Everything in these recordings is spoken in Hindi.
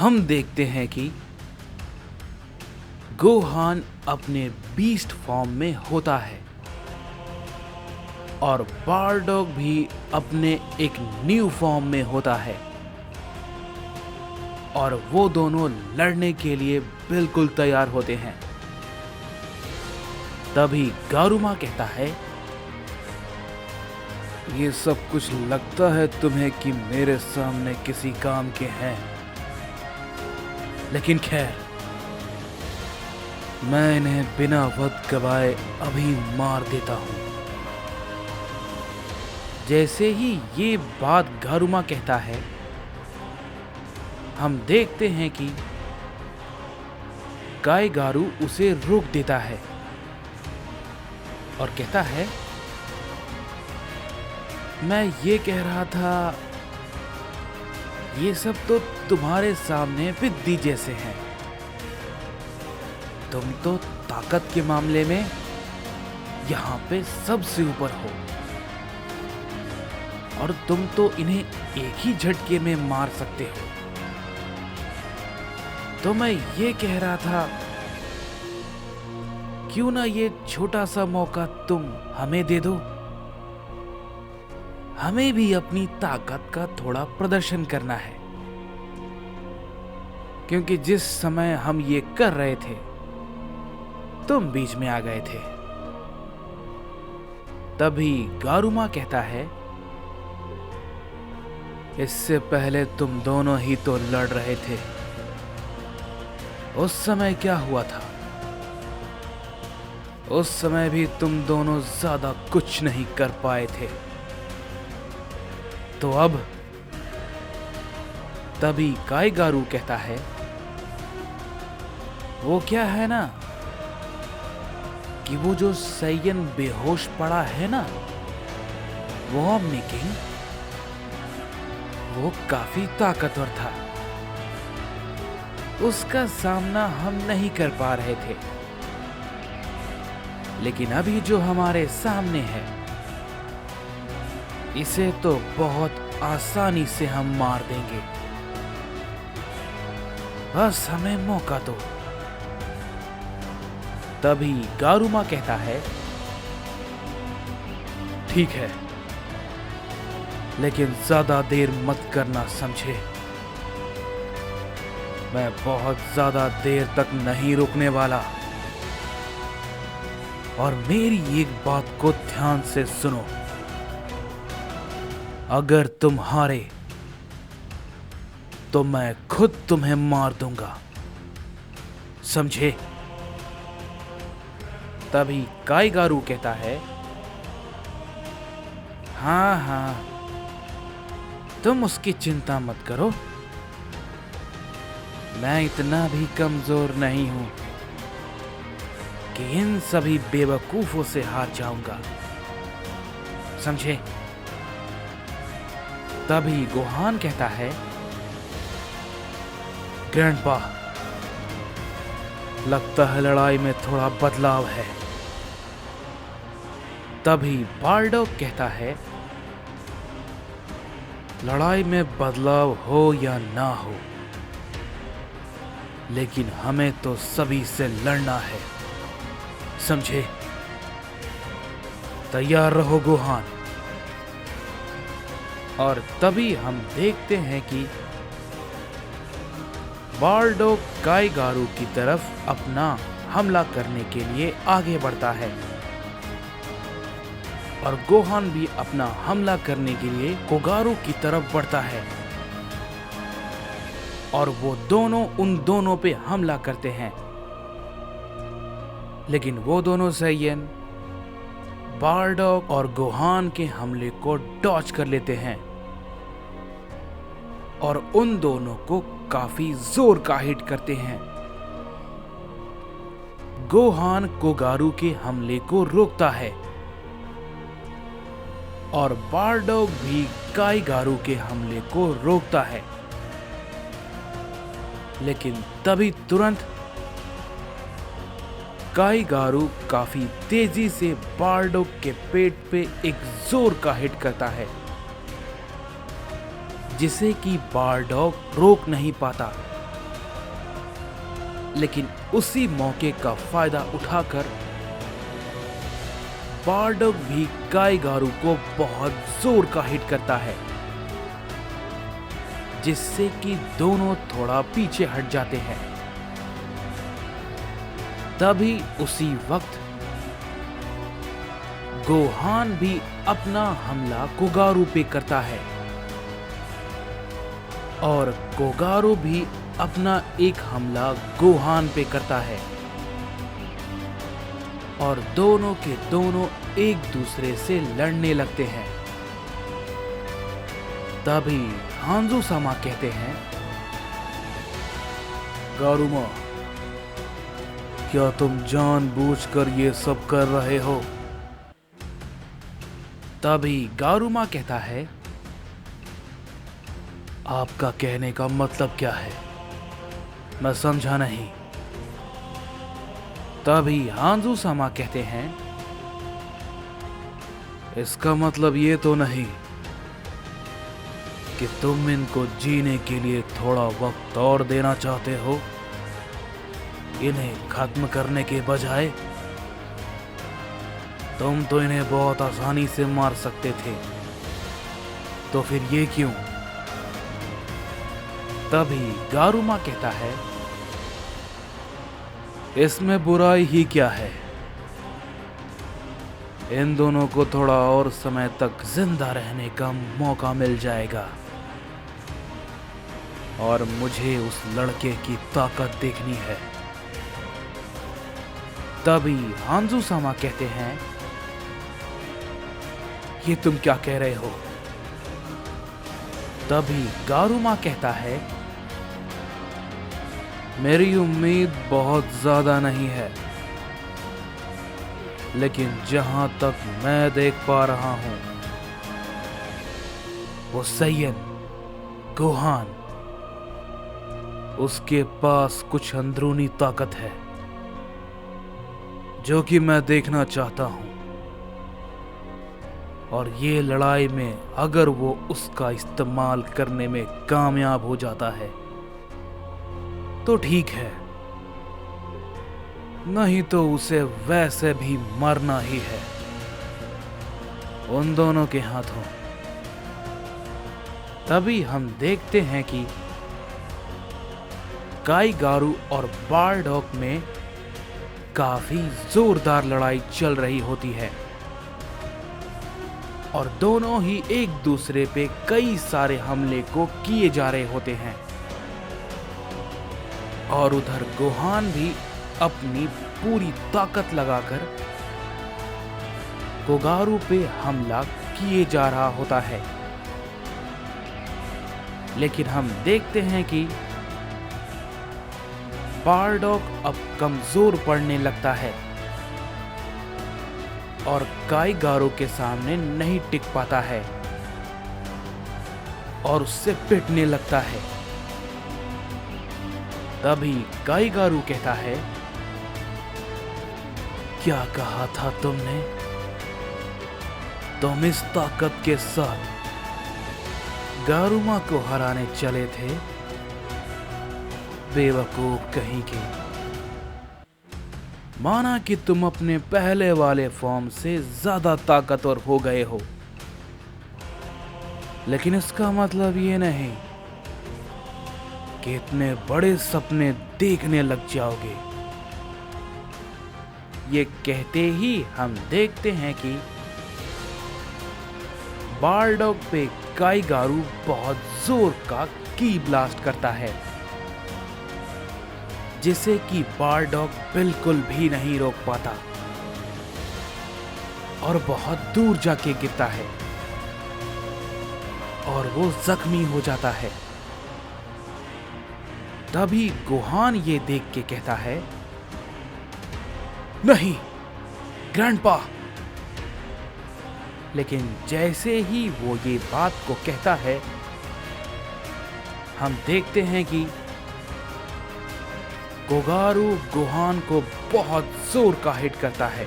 हम देखते हैं कि गोहान अपने बीस्ट फॉर्म में होता है और बारडॉग भी अपने एक न्यू फॉर्म में होता है और वो दोनों लड़ने के लिए बिल्कुल तैयार होते हैं। तभी गारुमा कहता है, ये सब कुछ लगता है तुम्हें कि मेरे सामने किसी काम के हैं, लेकिन खैर मैं इन्हें बिना वक्त गवाए अभी मार देता हूं। जैसे ही ये बात गारुमा कहता है, हम देखते हैं कि काईगारू उसे रोक देता है और कहता है, मैं ये कह रहा था, ये सब तो तुम्हारे सामने बिद्दी जैसे हैं। तुम तो ताकत के मामले में यहाँ पे सबसे ऊपर हो और तुम तो इन्हें एक ही झटके में मार सकते हो। तो मैं ये कह रहा था, क्यों ना ये छोटा सा मौका तुम हमें दे दो। हमें भी अपनी ताकत का थोड़ा प्रदर्शन करना है, क्योंकि जिस समय हम ये कर रहे थे तुम बीच में आ गए थे। तभी गारुमा कहता है, इससे पहले तुम दोनों ही तो लड़ रहे थे। उस समय क्या हुआ था? उस समय भी तुम दोनों ज्यादा कुछ नहीं कर पाए थे। तो अब? तभी काईगारू कहता है, वो क्या है ना कि वो जो सैयन बेहोश पड़ा है ना, वो ओमनी किंग, वो काफी ताकतवर था। उसका सामना हम नहीं कर पा रहे थे, लेकिन अभी जो हमारे सामने है, इसे तो बहुत आसानी से हम मार देंगे। बस हमें मौका दो। तभी गारुमा कहता है, ठीक है, लेकिन ज्यादा देर मत करना, समझे? मैं बहुत ज्यादा देर तक नहीं रुकने वाला। और मेरी एक बात को ध्यान से सुनो, अगर तुम हारे तो मैं खुद तुम्हें मार दूंगा, समझे? तभी काईगारू कहता है, हाँ, तुम उसकी चिंता मत करो। मैं इतना भी कमजोर नहीं हूं कि इन सभी बेवकूफों से हार जाऊंगा, समझे? तभी गोहान कहता है, ग्रैंडपा, लगता है लड़ाई में थोड़ा बदलाव है। तभी बारडॉग कहता है, लड़ाई में बदलाव हो या ना हो, लेकिन हमें तो सभी से लड़ना है, समझे? तैयार रहो गोहान। और तभी हम देखते हैं कि बारडॉग काईगारू की तरफ अपना हमला करने के लिए आगे बढ़ता है और गोहान भी अपना हमला करने के लिए कोगारू की तरफ बढ़ता है और वो दोनों उन दोनों पे हमला करते हैं। लेकिन वो दोनों सैयन बारडॉग और गोहान के हमले को डॉज कर लेते हैं और उन दोनों को काफी जोर का हिट करते हैं। गोहान कोगारू के हमले को रोकता है और बारडॉग भी काईगारू के हमले को रोकता है, लेकिन तभी तुरंत काईगारू काफी तेजी से बारडॉग के पेट पे एक जोर का हिट करता है, जिसे कि बारडॉग रोक नहीं पाता लेकिन उसी मौके का फायदा उठाकर बारडॉग भी काईगारू को बहुत जोर का हिट करता है, जिससे कि दोनों थोड़ा पीछे हट जाते हैं। तभी उसी वक्त गोहान भी अपना हमला कोगारू पे करता है और कोगारू भी अपना एक हमला गोहान पे करता है और दोनों के दोनों एक दूसरे से लड़ने लगते हैं। तभी हांजो सामा कहते हैं, गारुमा, क्या तुम जानबूझकर ये सब कर रहे हो? तभी गारुमा कहता है, आपका कहने का मतलब क्या है? मैं समझा नहीं। तभी हांजो सामा कहते हैं, इसका मतलब ये तो नहीं कि तुम इनको जीने के लिए थोड़ा वक्त और देना चाहते हो? इन्हें खत्म करने के बजाय तुम तो इन्हें बहुत आसानी से मार सकते थे, तो फिर ये क्यों? तभी गारुमा कहता है, इसमें बुराई ही क्या है? इन दोनों को थोड़ा और समय तक जिंदा रहने का मौका मिल जाएगा और मुझे उस लड़के की ताकत देखनी है। तभी हांजो सामा कहते हैं, ये तुम क्या कह रहे हो? तभी गारुमा कहता है, मेरी उम्मीद बहुत ज्यादा नहीं है, लेकिन जहां तक मैं देख पा रहा हूं, वो सैयन गोहान, उसके पास कुछ अंदरूनी ताकत है जो कि मैं देखना चाहता हूं। और ये लड़ाई में अगर वो उसका इस्तेमाल करने में कामयाब हो जाता है तो ठीक है, नहीं तो उसे वैसे भी मरना ही है उन दोनों के हाथों। तभी हम देखते हैं कि काईगारू और बारडॉग में काफी जोरदार लड़ाई चल रही होती है और दोनों ही एक दूसरे पे कई सारे हमले को किए जा रहे होते हैं और उधर गोहान भी अपनी पूरी ताकत लगाकर कोगारू पे हमला किए जा रहा होता है। लेकिन हम देखते हैं कि बारडॉग अब कमजोर पड़ने लगता है और काईगारू के सामने नहीं टिक पाता है और उससे पिटने लगता है। तभी काईगारू कहता है, क्या कहा था तुमने? तुम इस ताकत के साथ गारुमा को हराने चले थे? बेवकूफ कहीं के। माना कि तुम अपने पहले वाले फॉर्म से ज्यादा ताकतवर हो गए हो, लेकिन इसका मतलब ये नहीं कि इतने बड़े सपने देखने लग जाओगे। ये कहते ही हम देखते हैं कि बारडॉग पे काईगारू बहुत जोर का की ब्लास्ट करता है, जिसे कि बारडॉग बिल्कुल भी नहीं रोक पाता और बहुत दूर जाके गिरता है और वो जख्मी हो जाता है। तभी गोहान ये देख के कहता है, नहीं ग्रैंडपा। लेकिन जैसे ही वो ये बात को कहता है, हम देखते हैं कि कोगारू गोहान को बहुत जोर का हिट करता है,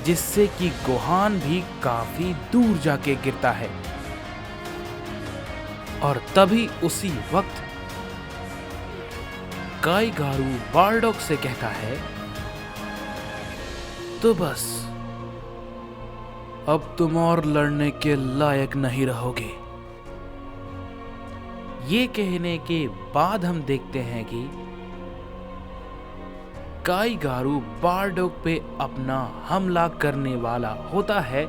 जिससे कि गोहान भी काफी दूर जाके गिरता है। और तभी उसी वक्त काईगारू बारडॉग से कहता है, तो बस अब तुम और लड़ने के लायक नहीं रहोगे। ये कहने के बाद हम देखते हैं कि काईगारू बारडॉग पे अपना हमला करने वाला होता है,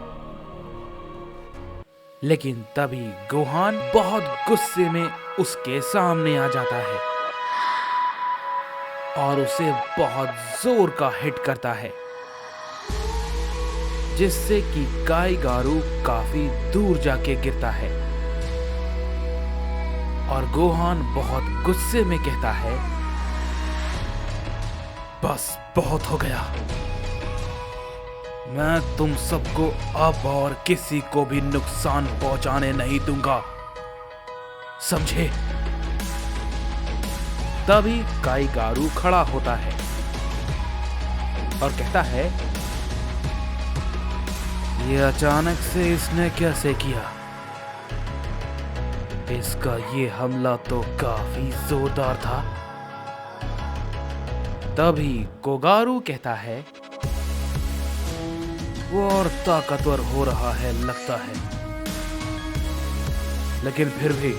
लेकिन तभी गोहान बहुत गुस्से में उसके सामने आ जाता है और उसे बहुत जोर का हिट करता है, जिससे कि काईगारू काफी दूर जाके गिरता है और गोहान बहुत गुस्से में कहता है, बस बहुत हो गया, मैं तुम सबको अब और किसी को भी नुकसान पहुंचाने नहीं दूंगा, समझे? तभी काईगारू खड़ा होता है और कहता है, ये अचानक से इसने कैसे किया? इसका ये हमला तो काफी जोरदार था। तभी कोगारू कहता है, वो और ताकतवर हो रहा है लगता है, लेकिन फिर भी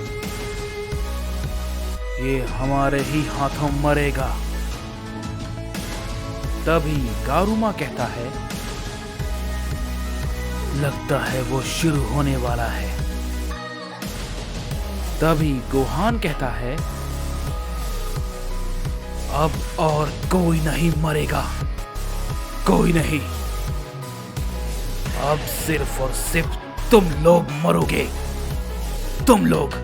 ये हमारे ही हाथों मरेगा। तभी गारुमा कहता है, लगता है वो शुरू होने वाला है। तभी गोहान कहता है, अब और कोई नहीं मरेगा, कोई नहीं, अब सिर्फ और सिर्फ तुम लोग मरोगे, तुम लोग।